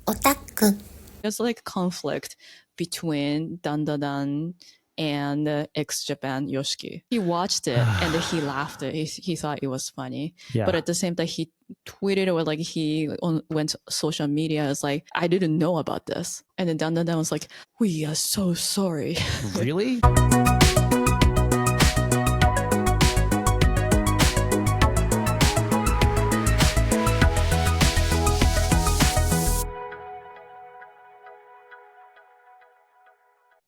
non-otaku. There's like conflict between Dandadan and X Japan Yoshiki. He watched it and he laughed. He thought it was funny. Yeah. But at the same time, he tweeted or like went to social media. It's like, I didn't know about this. And then Dandadan was like, we are so sorry. Really?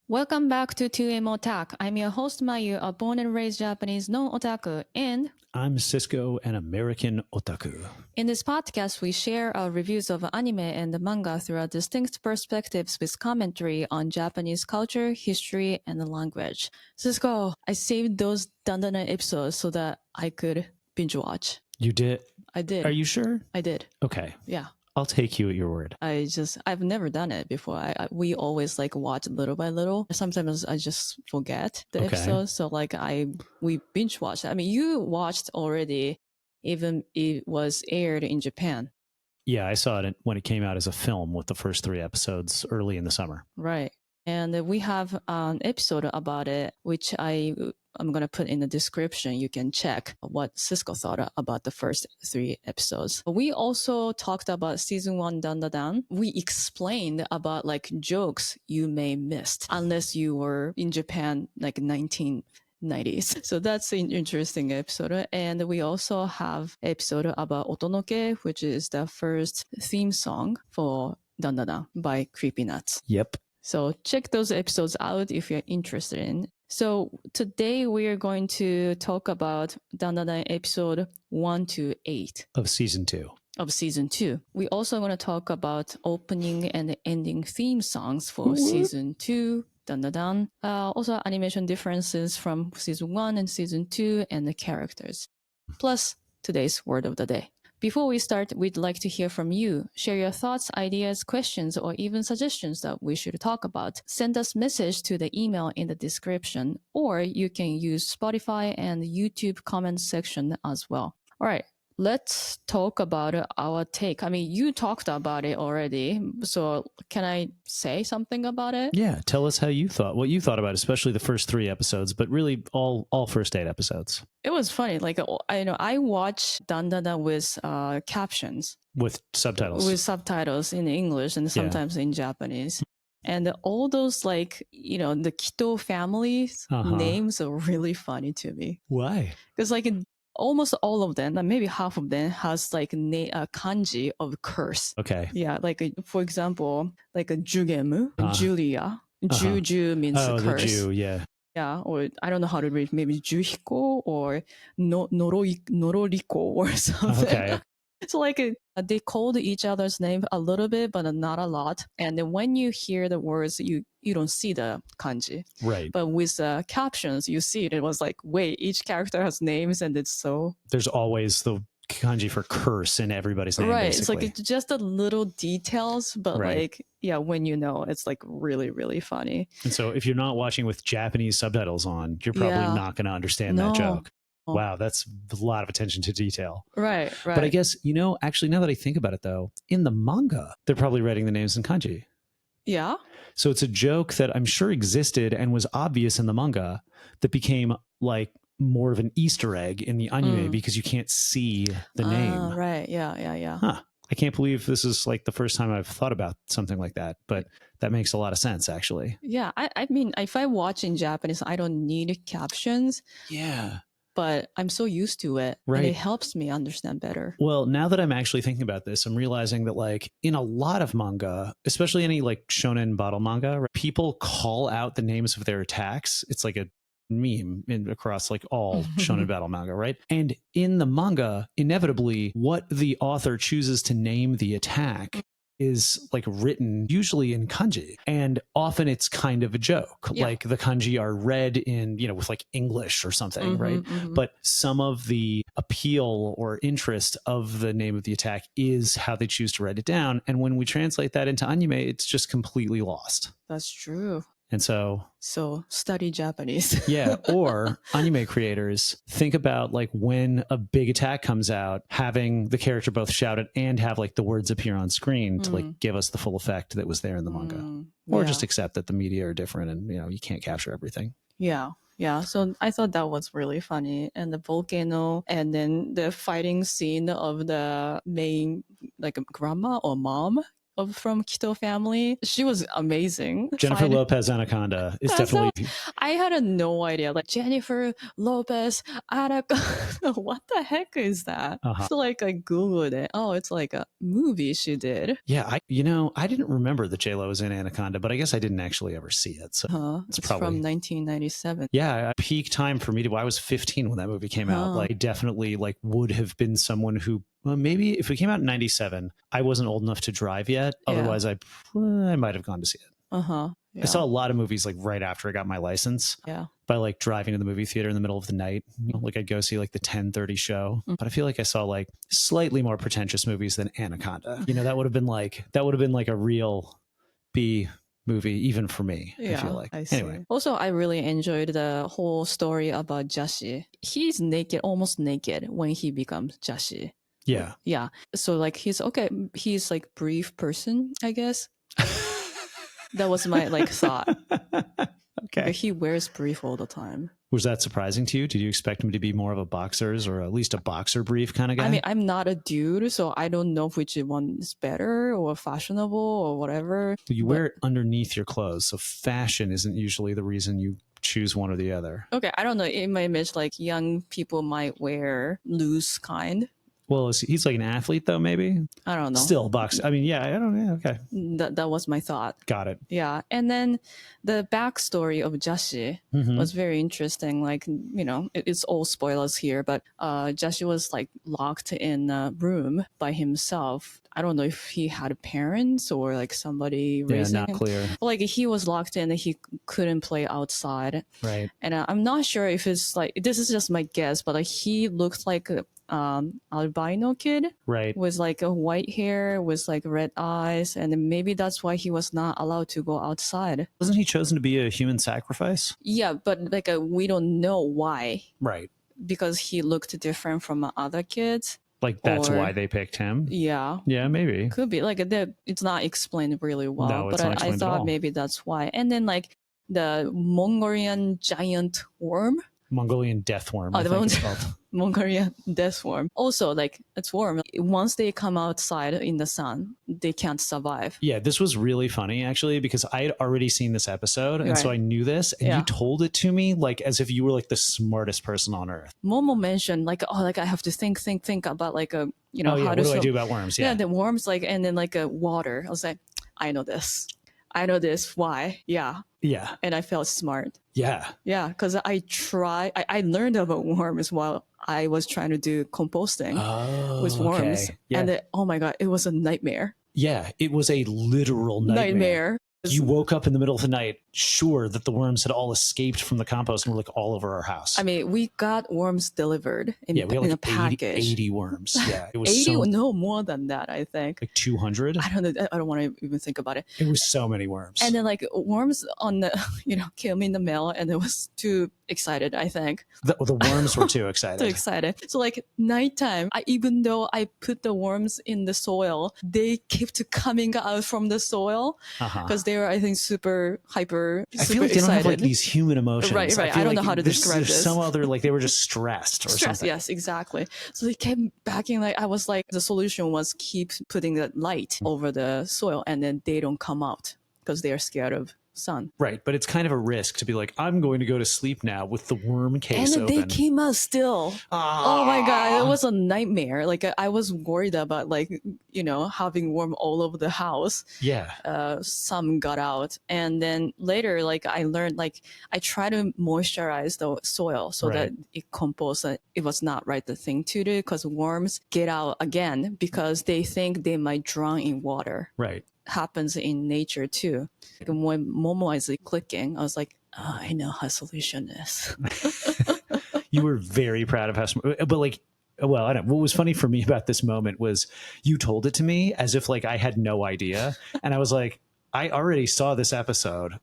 Welcome back to 2M OTTACK. I'm your host, Mayu, a born and raised Japanese non-otaku, and I'm Cisco, an American otaku. in this podcast, we share our reviews of anime and manga through our distinct perspectives with commentary on Japanese culture, history, and the language. Cisco, I saved those Dandadan episodes so that I could binge watch. You did? I did. Are you sure? I did. Okay. Yeah. I'll take you at your word. I've never done it before. We always like watch little by little. Sometimes I just forget the episodes. So like we binge watched. I mean, you watched already, even it was aired in Japan. Yeah, I saw it when it came out as a film with the first 3 episodes early in the summer. Right. And we have an episode about it, which I'm going to put in the description. You can check what Cisco thought about the first 3 episodes. We also talked about season 1 Dandadan. We explained about like jokes you may missed unless you were in Japan like 1990s. So that's an interesting episode. And we also have episode about Otonoke, which is the first theme song for Dandadan by Creepy Nuts. Yep. So check those episodes out if you're interested in. So today we are going to talk about Dandadan episode 1 to 8 of season 2. We also going to talk about opening and ending theme songs for season 2, Dandadan. Also animation differences from season 1 and season 2 and the characters. Plus today's word of the day. Before we start, we'd like to hear from you. Share your thoughts, ideas, questions, or even suggestions that we should talk about. Send us message to the email in the description, or you can use Spotify and YouTube comment section as well. All right, let's talk about our take. I mean, you talked about it already, so can I say something about it? Yeah, tell us what you thought about it, especially the first 3 episodes, but really all first 8 episodes. It was funny. Like I watched Dandadan with captions. With subtitles. With subtitles in English and sometimes in Japanese. And all those like, the Kito families names are really funny to me. Why? Because like almost all of them, maybe half of them has like a kanji of curse. Okay. Yeah, like for example, like a Jugemu, Julia. Juju means curse. The Jew, yeah. Yeah, or I don't know how to read, maybe Juhiko or Nororiko or something. Okay. So like they called each other's name a little bit, but not a lot. And then when you hear the words, you don't see the kanji. Right. But with the captions, you see it. It was like, wait, each character has names and it's so... There's always the kanji for curse in everybody's name, right. basically. It's like just the little details, but like, yeah, when it's like really, really funny. And so if you're not watching with Japanese subtitles on, you're probably not going to understand that joke. Wow, that's a lot of attention to detail. Right. But I guess, actually, now that I think about it, though, in the manga, they're probably writing the names in kanji. Yeah. So it's a joke that I'm sure existed and was obvious in the manga that became like more of an Easter egg in the anime because you can't see the name. Right. Yeah. Huh. I can't believe this is like the first time I've thought about something like that, but that makes a lot of sense, actually. Yeah. I mean, if I watch in Japanese, I don't need captions. Yeah. But I'm so used to it. Right. And it helps me understand better. Well, now that I'm actually thinking about this, I'm realizing that like in a lot of manga, especially any like shonen battle manga, right, people call out the names of their attacks. It's like a meme across like all shonen battle manga, right? And in the manga, inevitably, what the author chooses to name the attack is like written usually in kanji, and often it's kind of a joke. Like the kanji are read in, with like English or something, right? But some of the appeal or interest of the name of the attack is how they choose to write it down. And when we translate that into anime, it's just completely lost. That's true. And so study Japanese. yeah, or anime creators think about like when a big attack comes out, having the character both shout it and have like the words appear on screen to like give us the full effect that was there in the manga. Or just accept that the media are different and you can't capture everything. Yeah. Yeah, so I thought that was really funny. And the volcano and then the fighting scene of the main like grandma or mom from Kito family. She was amazing. Jennifer Lopez Anaconda is definitely... I had no idea. Like Jennifer Lopez Anaconda. What the heck is that? So like I Googled it. Oh, it's like a movie she did. Yeah, I didn't remember that J-Lo was in Anaconda, but I guess I didn't actually ever see it. So it's probably from 1997. Yeah, peak time for me to... I was 15 when that movie came out. Like, I definitely like would have been someone who... Well, maybe if it came out in 97, I wasn't old enough to drive yet. Otherwise, I might have gone to see it. Yeah. I saw a lot of movies like right after I got my license. Yeah. By like driving to the movie theater in the middle of the night. Like I'd go see like the 10:30 show. But I feel like I saw like slightly more pretentious movies than Anaconda. That would have been like a real B movie even for me. I feel like. Anyway. Also, I really enjoyed the whole story about Jashi. He's naked, almost naked when he becomes Jashi. Yeah. Yeah. So like he's like brief person, I guess. That was my like thought. Okay. But he wears brief all the time. Was that surprising to you? Did you expect him to be more of a boxer's or at least a boxer brief kind of guy? I mean, I'm not a dude, so I don't know which one is better or fashionable or whatever. You wear it underneath your clothes, so fashion isn't usually the reason you choose one or the other. Okay, I don't know. In my image, like young people might wear loose kind. Well, he's like an athlete, though, maybe? I don't know. Still box. I mean, yeah, I don't know. Okay. That was my thought. Got it. Yeah. And then the backstory of Jashi was very interesting. Like, it's all spoilers here, but Jashi was like locked in a room by himself. I don't know if he had parents or like somebody raising him. Not clear. Like he was locked in and he couldn't play outside. Right. And I'm not sure if it's like, this is just my guess, but like he looked like albino kid, right, with like a white hair, with like red eyes, and maybe that's why he was not allowed to go outside. Wasn't he chosen to be a human sacrifice? Yeah, but like we don't know why. Right. Because he looked different from other kids. Like that's why they picked him. Yeah. Yeah, maybe. Could be like it's not explained really well. No, it's but not I thought maybe that's why. And then like the Mongolian giant worm. Mongolian death worm. I think it's called. Mongolian death worm. Also, like it's worm. Once they come outside in the sun, they can't survive. Yeah, this was really funny actually because I had already seen this episode, and so I knew this. And you told it to me like as if you were like the smartest person on earth. Momo mentioned like, oh, like I have to think about like a how to. What do I do about worms? Yeah, the worms like and then like a water. I was like, I know this. Why? Yeah. Yeah. And I felt smart. Yeah. Yeah, because I learned about worms while I was trying to do composting with worms. Okay. Yeah. And oh my God, it was a nightmare. Yeah, it was a literal nightmare. You woke up in the middle of the night, sure that the worms had all escaped from the compost and were like all over our house. I mean, we got worms delivered in a package. 80 worms. Yeah, it was 80, no more than that, I think. Like 200? I don't know. I don't want to even think about it. It was so many worms. And then like worms on the, came in the mail and it was too excited, I think. The worms were too excited. Too excited. So like nighttime, even though I put the worms in the soil, they kept coming out from the soil because they were, I think, super hyper. I feel like they don't have like these human emotions. Right. I don't know how to describe this. There's some other, like they were just stressed or something. Yes, exactly. So they kept backing. Like I was like, the solution was keep putting the light over the soil, and then they don't come out because they are scared of sun. Right, but it's kind of a risk to be like, I'm going to go to sleep now with the worm case open. And they came out still. Oh my God, it was a nightmare. Like I was worried about like, having worm all over the house. Yeah. Some got out. And then later, like I learned, like I try to moisturize the soil so that it composts. It was not the thing to do because worms get out again because they think they might drown in water. Right. Happens in nature too. When Momo is clicking, I was like, I know how solution is. You were very proud of how, but like, well, I don't know. What was funny for me about this moment was you told it to me as if like I had no idea. And I was like, I already saw this episode.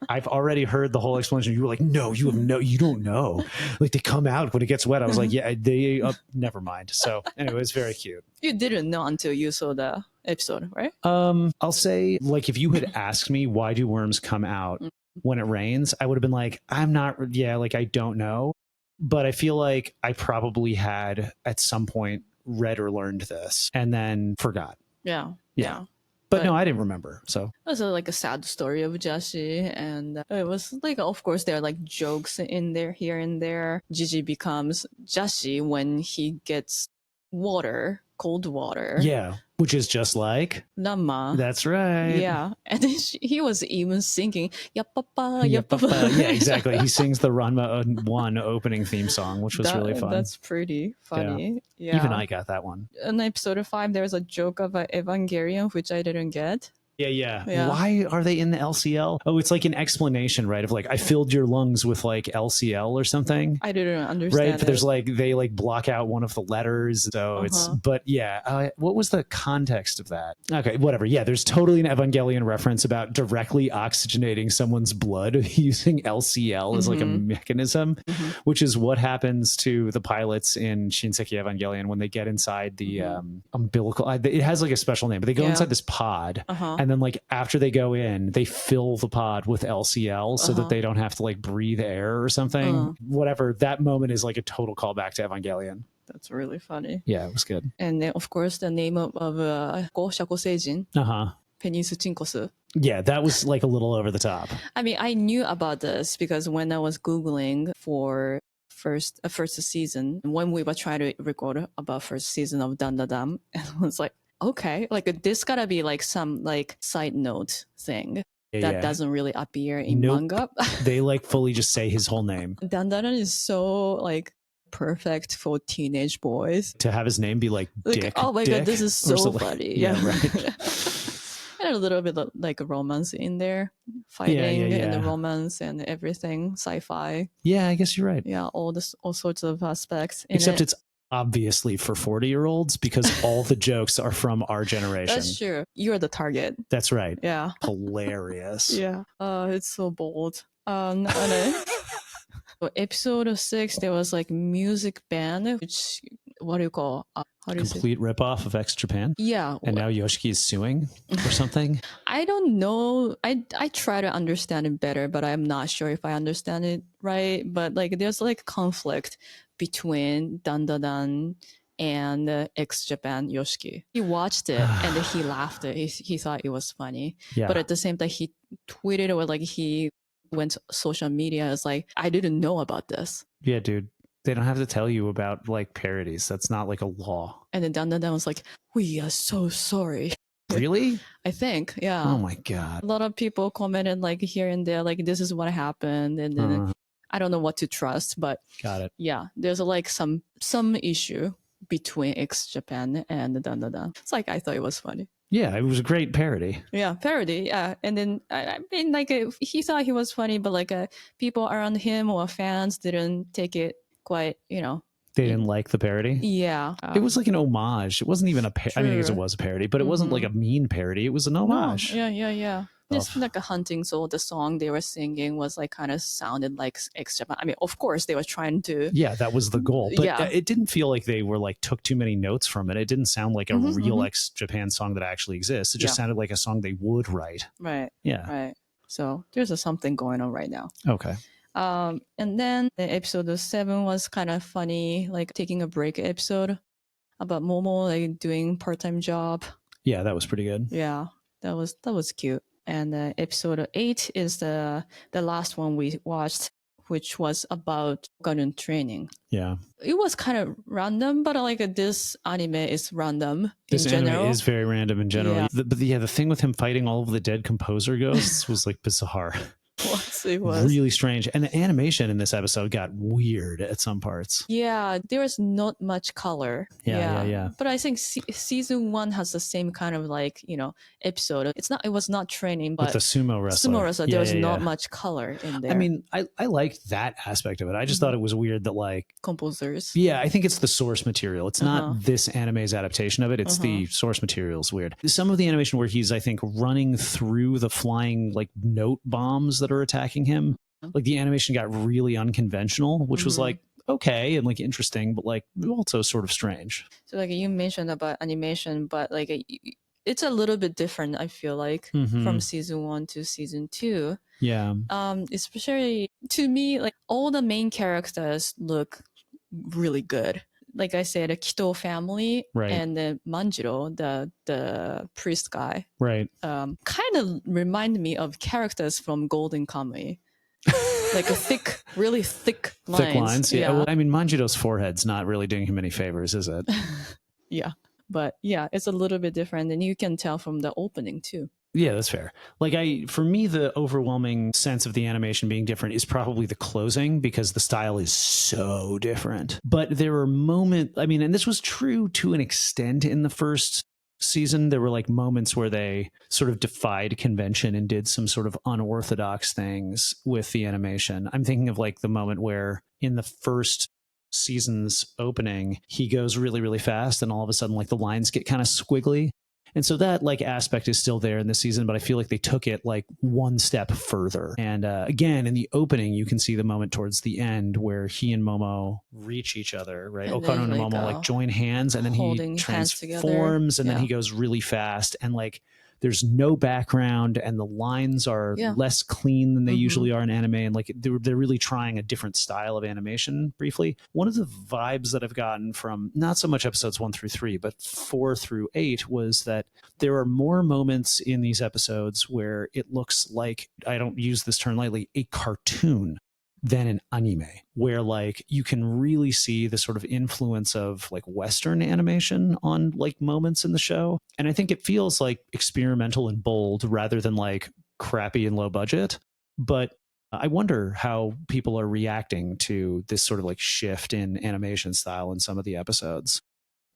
I've already heard the whole explanation. You were like, no, you don't know. Like they come out when it gets wet. I was like, yeah, they, never mind. So anyway, it's very cute. You didn't know until you saw the episode, right? I'll say, like, if you had asked me why do worms come out when it rains, I would have been like, I don't know. But I feel like I probably had at some point read or learned this and then forgot. Yeah. But no, I didn't remember. So it was like a sad story of Jashi, and it was like, of course, there are like jokes in there here and there. Gigi becomes Jashi when he gets cold water. Yeah, which is just like Nama. That's right. Yeah, and then he was even singing "Yapapa, Yapapa." Yeah, exactly. He sings the Ranma 1 opening theme song, which was really fun. That's pretty funny. Yeah. Even I got that one. In episode 5, there's a joke of Evangelion, which I didn't get. Yeah. Why are they in the LCL? Oh, it's like an explanation, right? Of like, I filled your lungs with like LCL or something. I didn't understand. Right. But there's like, they like block out one of the letters. So but yeah. What was the context of that? Okay, whatever. Yeah, there's totally an Evangelion reference about directly oxygenating someone's blood using LCL as like a mechanism, which is what happens to the pilots in Shinseki Evangelion when they get inside the umbilical. It has like a special name, but they go inside this pod. And then like after they go in, they fill the pod with LCL so that they don't have to like breathe air or something. Whatever. That moment is like a total callback to Evangelion. That's really funny. Yeah, it was good. And then, of course, the name of Shako Seijin. Penis Chinkosu. Yeah, that was like a little over the top. I mean, I knew about this because when I was Googling for first season, when we were trying to record about first season of Dandadan, and I was like, okay, like this gotta be like some like side note thing that doesn't really appear in manga. They like fully just say his whole name. Dandadan is so like perfect for teenage boys. To have his name be like Dick. Oh my god, this is so funny. Yeah, right. And a little bit of like a romance in there, fighting and the romance and everything, sci-fi. Yeah, I guess you're right. Yeah, all sorts of aspects. Except it's obviously for 40-year-olds because all the jokes are from our generation. That's true. You're the target. That's right. Yeah. Hilarious. Yeah. It's so bold. So episode 6, there was like music band, which what do you call? Complete ripoff of X Japan. Yeah. And now Yoshiki is suing or something. I don't know. I try to understand it better, but I'm not sure if I understand it right. But like, there's like conflict between Dandadan and X Japan Yoshiki. He watched it and he laughed. He thought it was funny. Yeah. But at the same time, he tweeted or like he went social media. It's like, I didn't know about this. Yeah, dude. They don't have to tell you about like parodies. That's not like a law. And then Dandadan was like, we are so sorry. Really? I think, yeah. Oh my god. A lot of people commented like here and there, like this is what happened, and then I don't know what to trust, but got it. Yeah, there's like some issue between X Japan and Dandadan. It's like I thought it was funny. Yeah, it was a great parody. Yeah, parody. Yeah, and then I mean, like he thought he was funny, but like people around him or fans didn't take it quite, They didn't like the parody? Yeah. It was like an homage. It wasn't even a parody. I mean, I guess it was a parody, but it wasn't like a mean parody. It was an homage. No. Yeah. It's like a hunting soul. The song they were singing was like kind of sounded like X Japan. I mean, of course they were trying to. Yeah, that was the goal. But it didn't feel like they were like took too many notes from it. It didn't sound like a real X Japan song that actually exists. It just sounded like a song they would write. Right. Yeah. Right. So there's something going on right now. Okay. And then the episode 7 was kind of funny, like taking a break episode about Momo like doing part-time job. Yeah, that was pretty good. Yeah, that was cute. And episode 8 is the last one we watched, which was about gun training. Yeah, it was kind of random, but like this anime is random in general. This anime is very random in general. Yeah. The thing with him fighting all of the dead composer ghosts was like bizarre. What? was. It was. Really strange. And the animation in this episode got weird at some parts. Yeah, there was not much color. Yeah. But I think season 1 has the same kind of like, episode. It was not training, but with the sumo wrestler. There was not much color in there. I mean, I liked that aspect of it. I just thought it was weird that like composers. Yeah, I think it's the source material. It's not this anime's adaptation of it. It's the source material's weird. Some of the animation where he's, I think, running through the flying like note bombs that are attacking him, like the animation got really unconventional, which was like okay and like interesting, but like also sort of strange. So like you mentioned about animation, but like it's a little bit different, I feel like, from season 1 to season 2. Yeah. Especially to me, like all the main characters look really good. Like I said, a Kito family and then Manjiro, the priest guy, right? Kind of remind me of characters from Golden Kamuy. Like a really thick lines. Thick lines, yeah. Well, I mean, Manjiro's forehead's not really doing him any favors, is it? Yeah. But yeah, it's a little bit different, and you can tell from the opening too. Yeah, that's fair. Like for me, the overwhelming sense of the animation being different is probably the closing, because the style is so different. But there are moments, I mean, and this was true to an extent in the first season. There were like moments where they sort of defied convention and did some sort of unorthodox things with the animation. I'm thinking of like the moment where in the first season's opening, he goes really, really fast, and all of a sudden like the lines get kind of squiggly. And so that like aspect is still there in this season, but I feel like they took it like one step further. And again, in the opening, you can see the moment towards the end where he and Momo reach each other, right? Okano and Momo like join hands, and then he transforms, and then he goes really fast, and like there's no background, and the lines are less clean than they usually are in anime. And like they're really trying a different style of animation briefly. One of the vibes that I've gotten from not so much episodes 1 through 3, but 4 through 8 was that there are more moments in these episodes where it looks like, I don't use this term lightly, a cartoon than an anime, where like you can really see the sort of influence of like Western animation on like moments in the show. And I think it feels like experimental and bold rather than like crappy and low budget. But I wonder how people are reacting to this sort of like shift in animation style in some of the episodes.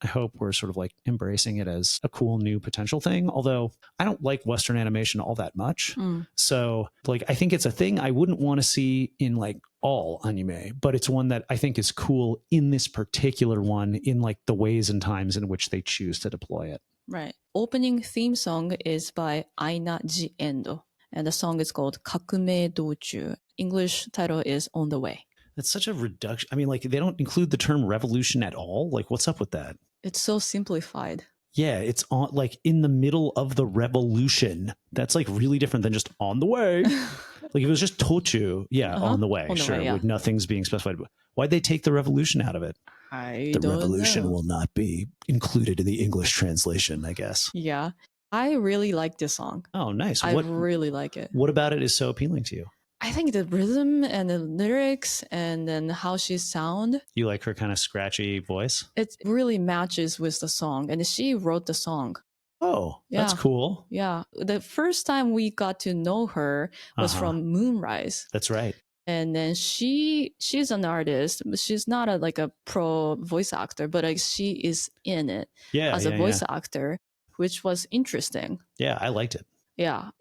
I hope we're sort of like embracing it as a cool new potential thing. Although I don't like Western animation all that much. So like, I think it's a thing I wouldn't want to see in like all anime, but it's one that I think is cool in this particular one, in like the ways and times in which they choose to deploy it. Right. Opening theme song is by AiNA Ji Endo, and the song is called Kakumei Douchuu. English title is On the Way. That's such a reduction. I mean, like they don't include the term revolution at all. Like, what's up with that? It's so simplified. Yeah, it's on like in the middle of the revolution. That's like really different than just on the way. Like if it was just Douchuu, on the way, sure, with nothing's being specified. Why'd they take the revolution out of it? The revolution will not be included in the English translation, I guess. Yeah, I really like this song. Oh, nice. I really like it. What about it is so appealing to you? I think the rhythm and the lyrics, and then how she sound. You like her kind of scratchy voice? It really matches with the song, and she wrote the song. Oh, that's cool. Yeah. The first time we got to know her was from Moonrise. That's right. And then she's an artist, but she's not a pro voice actor, but like she is in it as a voice actor, which was interesting. Yeah, I liked it. Yeah.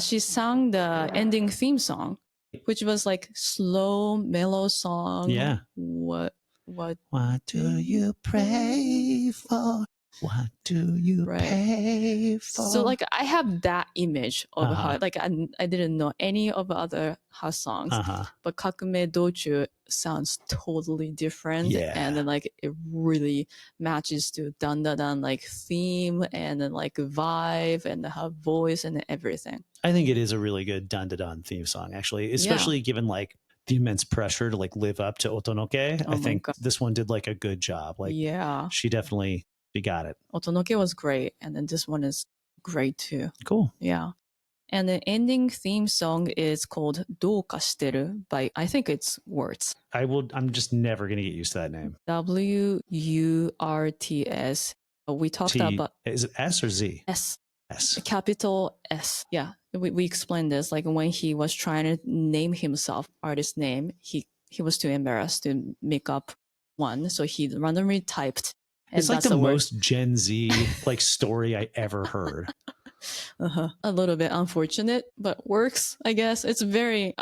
She sang the ending theme song, which was like slow, mellow song. Yeah. What do you pray for? What do you pay for? So like I have that image of her. Like I didn't know any of the other her songs, but Kakumei Douchuu sounds totally different. Yeah. And then like it really matches to Dandadan like theme and then like vibe and her voice and everything. I think it is a really good Dandadan theme song, actually, especially given like the immense pressure to like live up to Otonoke. I think this one did like a good job. Like she definitely got it. Otonoke was great, and then this one is great too. Cool. Yeah. And the ending theme song is called Doukashiteru by, I think it's WurtS. I'm just never going to get used to that name. WurtS. We talked about... Is it S or Z? S. S. Capital S. Yeah, we explained this. Like when he was trying to name himself artist name, he was too embarrassed to make up one, so he randomly typed. And It's like that's the word. most Gen Z like story I ever heard. A little bit unfortunate, but works, I guess. It's very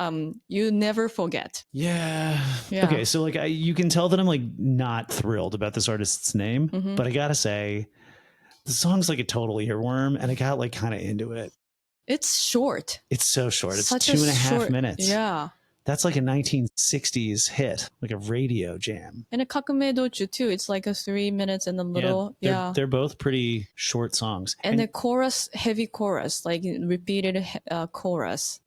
you never forget. Yeah. Yeah. Okay, so like you can tell that I'm like not thrilled about this artist's name, Mhm. but I gotta say, the song's like a total earworm, and I got like kind of into it. It's short. It's so short. It's Such 2.5 short- minutes. Yeah. That's like a 1960s hit, like a radio jam. And a Kakumei Douchuu too. It's like a 3 minutes and a little. They're both pretty short songs. And the chorus, heavy chorus, like repeated chorus.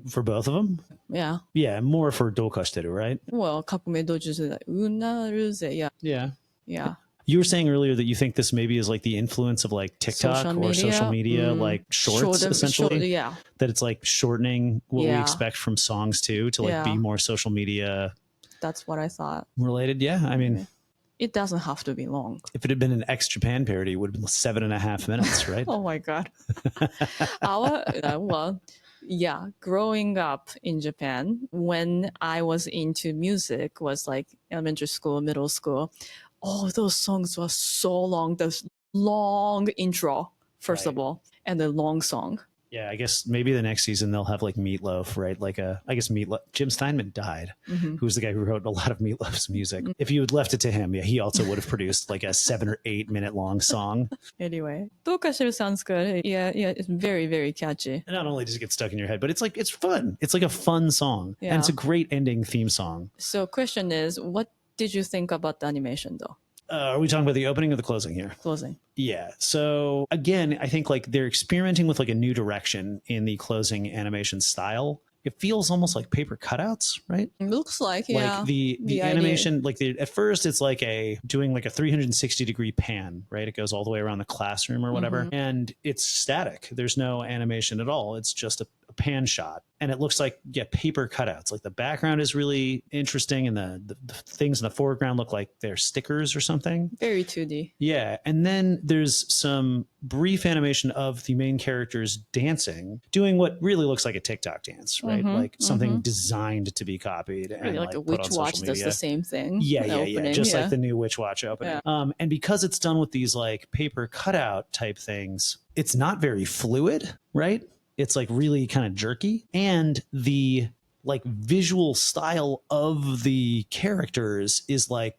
For both of them? Yeah. Yeah, more for Doukashiteru, right? Well, Kakumei Douchuu is like, unaruze. Yeah. Yeah. Yeah. You were saying earlier that you think this maybe is like the influence of like TikTok or social media, like shorts, essentially. Yeah. That it's like shortening what we expect from songs too, to like be more social media. That's what I thought. Related. Yeah. I mean, it doesn't have to be long. If it had been an X Japan parody, it would have been 7.5 minutes, right? Oh my God. Well, yeah, growing up in Japan, when I was into music, was like elementary school, middle school. Oh, those songs were so long. The long intro, first of all, and the long song. Yeah, I guess maybe the next season they'll have like Meatloaf, right? Like I guess Meatloaf. Jim Steinman died, who's the guy who wrote a lot of Meatloaf's music. If you had left it to him, yeah, he also would have produced like a 7 or 8 minute long song. Anyway, Doukashiteru sounds good. Yeah, it's very, very catchy. And not only does it get stuck in your head, but it's like it's fun. It's like a fun song, and it's a great ending theme song. So, question is, what did you think about the animation, though? Are we talking about the opening or the closing here? Closing. Yeah. So again, I think like they're experimenting with like a new direction in the closing animation style. It feels almost like paper cutouts, right? It looks like, yeah. Like the animation, like at first it's like doing like a 360-degree pan, right? It goes all the way around the classroom or whatever. And it's static. There's no animation at all. It's just a pan shot. And it looks like, paper cutouts. Like the background is really interesting, and the things in the foreground look like they're stickers or something. Very 2D. Yeah. And then there's some brief animation of the main characters dancing, doing what really looks like a TikTok dance, right? Like something designed to be copied. Really, and like a Witch Watch does the same thing. Yeah. Just like the new Witch Watch opening. Yeah. And because it's done with these like paper cutout type things, it's not very fluid, right? It's like really kind of jerky, and the like visual style of the characters is like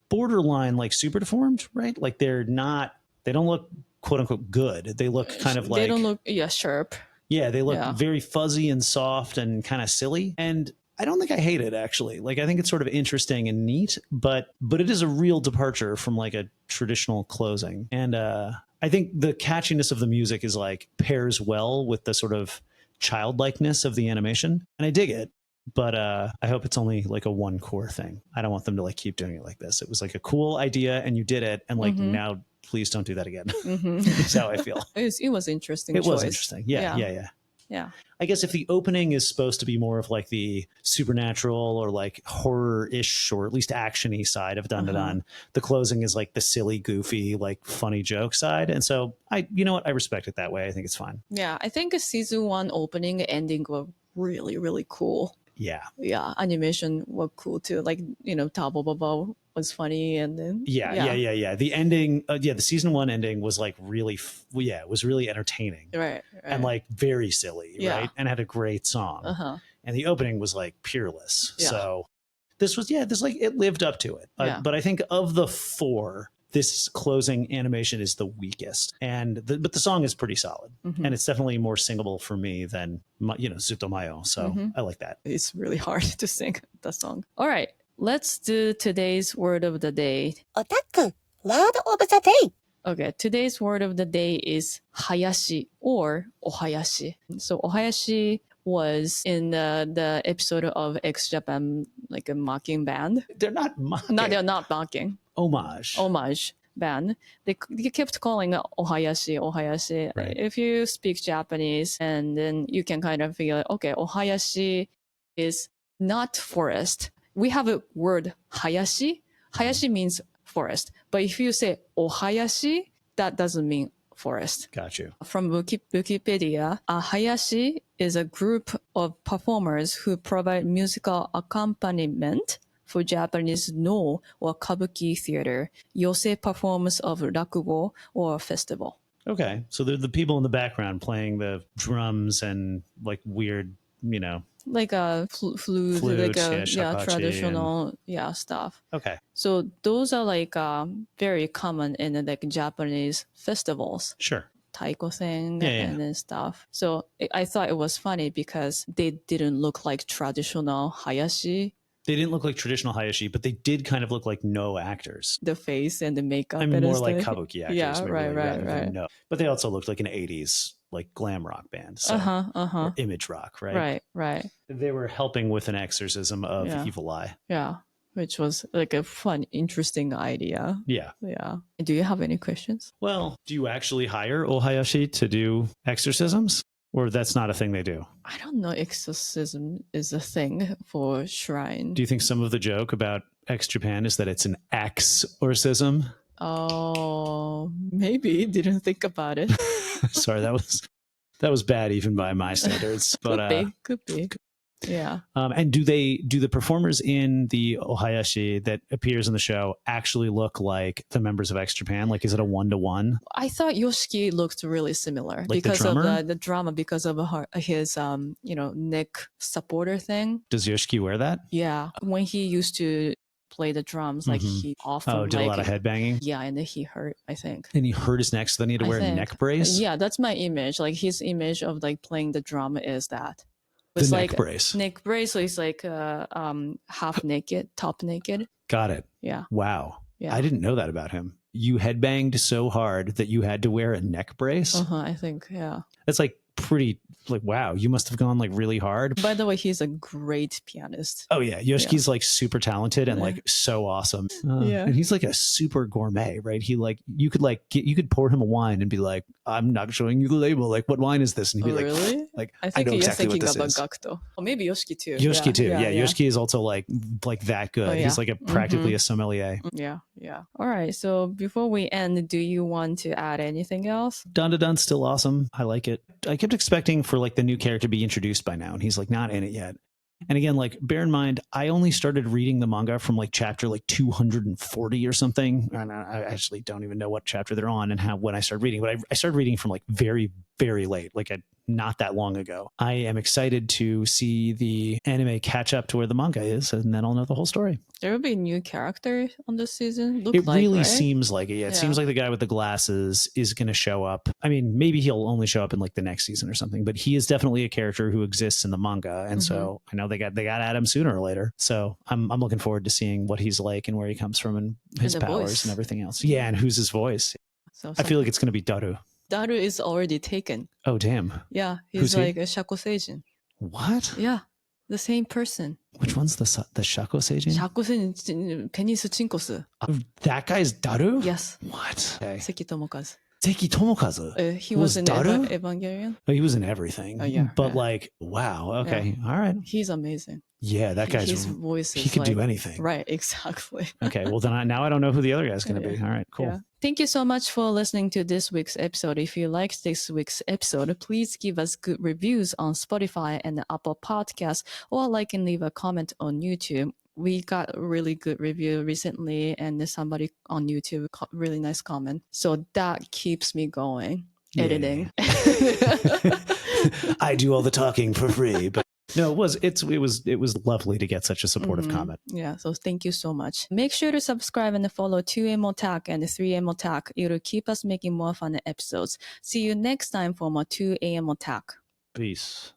borderline like super deformed, right? Like they don't look quote unquote good. They look kind of like, they don't look sharp. Yeah, they look very fuzzy and soft and kind of silly. And I don't think I hate it, actually. Like, I think it's sort of interesting and neat, but it is a real departure from like a traditional closing. And I think the catchiness of the music is like pairs well with the sort of childlikeness of the animation. And I dig it, but I hope it's only like a one core thing. I don't want them to like keep doing it like this. It was like a cool idea and you did it. And like now, please don't do that again. That's how I feel. It was interesting. It was interesting. Yeah. I guess if the opening is supposed to be more of like the supernatural or like horror-ish or at least action-y side of Dandadan, the closing is like the silly, goofy, like funny joke side. And so you know what? I respect it that way. I think it's fine. Yeah. I think season 1 opening ending were really, really cool. Yeah. Yeah. Animation were cool too. Like, Tabo Babo was funny. And then. Yeah. The ending, the season 1 ending was like really, it was really entertaining. Right. And like very silly, right? And had a great song. And the opening was like peerless. Yeah. So this like, it lived up to it. But I think of the 4, this closing animation is the weakest, but the song is pretty solid, and it's definitely more singable for me than Zutomayo. So I like that. It's really hard to sing the song. All right, let's do today's word of the day. OTTACK, word of the day. Okay, today's word of the day is hayashi or ohayashi. So ohayashi was in the episode of X Japan, like a mocking band. They're not mocking. No, they're not mocking. Homage band. They kept calling it ohayashi. Right. If you speak Japanese, and then you can kind of figure, okay, ohayashi is not forest. We have a word hayashi. Hayashi means forest. But if you say ohayashi, that doesn't mean forest. Got you. From Wikipedia, Hayashi is a group of performers who provide musical accompaniment for Japanese no or kabuki theater, yosei performance of rakugo or festival. Okay, so they're the people in the background playing the drums and like weird, like a flute, flutes, like a shakuhachi traditional stuff. Okay, So those are like very common in like Japanese festivals. sure. Taiko thing Yeah. and then stuff. So I thought it was funny because they didn't look like traditional Hayashi. They didn't look like traditional Hayashi, but they did kind of look like no actors. The face and the makeup. I mean, and more like stuff. kabuki actors, Yeah, maybe, right. rather than no. But they also looked like an 80s like glam rock band. So, or image rock, right? Right. They were helping with an exorcism of Evil Eye. Yeah, which was like a fun, interesting idea. Yeah. Do you have any questions? Well, do you actually hire Ohayashi to do exorcisms? Or that's not a thing they do? I don't know. Exorcism is a thing for shrine. Do you think some of the joke about X Japan is that it's an exorcism? Oh, maybe. Didn't think about it. Sorry, that was bad even by my standards. But could be. Yeah. And do the performers in the Ohayashi that appears in the show actually look like the members of X Japan? Like, is it a 1-to-1? I thought Yoshiki looked really similar like because of the drama, because of his neck supporter thing. Does Yoshiki wear that? Yeah, when he used to play the drums, like he often did a lot of headbanging. Yeah, and then he hurt, I think. And he hurt his neck, so then he had to wear a neck brace. Yeah, that's my image. Like his image of like playing the drum is that. It's like neck brace. Neck brace, so he's like half naked, top naked. Got it. Yeah. Wow. Yeah. I didn't know that about him. You headbanged so hard that you had to wear a neck brace? I think, yeah. That's like pretty, like, wow, you must have gone like really hard. By the way, he's a great pianist. Oh yeah, Yoshiki's like super talented and like so awesome. And he's like a super gourmet, right? He like you could pour him a wine and be like, I'm not showing you the label. Like, what wine is this? And he'd be really? like, I think know you're exactly thinking what this about is. Gakto. Or maybe Yoshiki too. Yoshiki too. Yeah, Yoshiki is also like that good. Oh, yeah. He's like practically a sommelier. Yeah. All right. So before we end, do you want to add anything else? Dandadan's still awesome. I like it. I kept expecting for like the new character to be introduced by now, and he's like not in it yet. And again, like bear in mind, I only started reading the manga from like chapter like 240 or something. And I actually don't even know what chapter they're on and when I started reading, but I started reading from like very, very late, like not that long ago. I am excited to see the anime catch up to where the manga is, and then I'll know the whole story. There will be a new character on this season. It really seems like it. Yeah, it seems like the guy with the glasses is going to show up. I mean, maybe he'll only show up in like the next season or something, but he is definitely a character who exists in the manga. And so I know they got Adam sooner or later. So I'm looking forward to seeing what he's like and where he comes from and his powers and everything else. Yeah, and who's his voice. So I feel like it's going to be Daru. Daru is already taken. Oh, damn. Yeah, he's like a Shako Seijin. What? Yeah, the same person. Which one's the Shako Seijin? Shako Seijin, Penis Chinkosu. That guy's Daru? Yes. What? Okay. Seki Tomokazu. Seki Tomokazu. He was in Daru? Evangelion. Oh, he was in everything. Oh, yeah. But like, wow. Okay. All right. He's amazing. Yeah, that guy's his voice is he could do anything. Right, exactly. Okay, well then now I don't know who the other guy's going to be. All right, cool. Yeah. Thank you so much for listening to this week's episode. If you liked this week's episode, please give us good reviews on Spotify and Apple Podcasts, or like and leave a comment on YouTube. We got a really good review recently, and somebody on YouTube really nice comment. So that keeps me going. Editing. I do all the talking for free, but no, it was lovely to get such a supportive comment. Yeah, so thank you so much. Make sure to subscribe and follow 2M OTTACK and 3M OTTACK. It'll keep us making more fun episodes. See you next time for more 2AM OTTACK. Peace.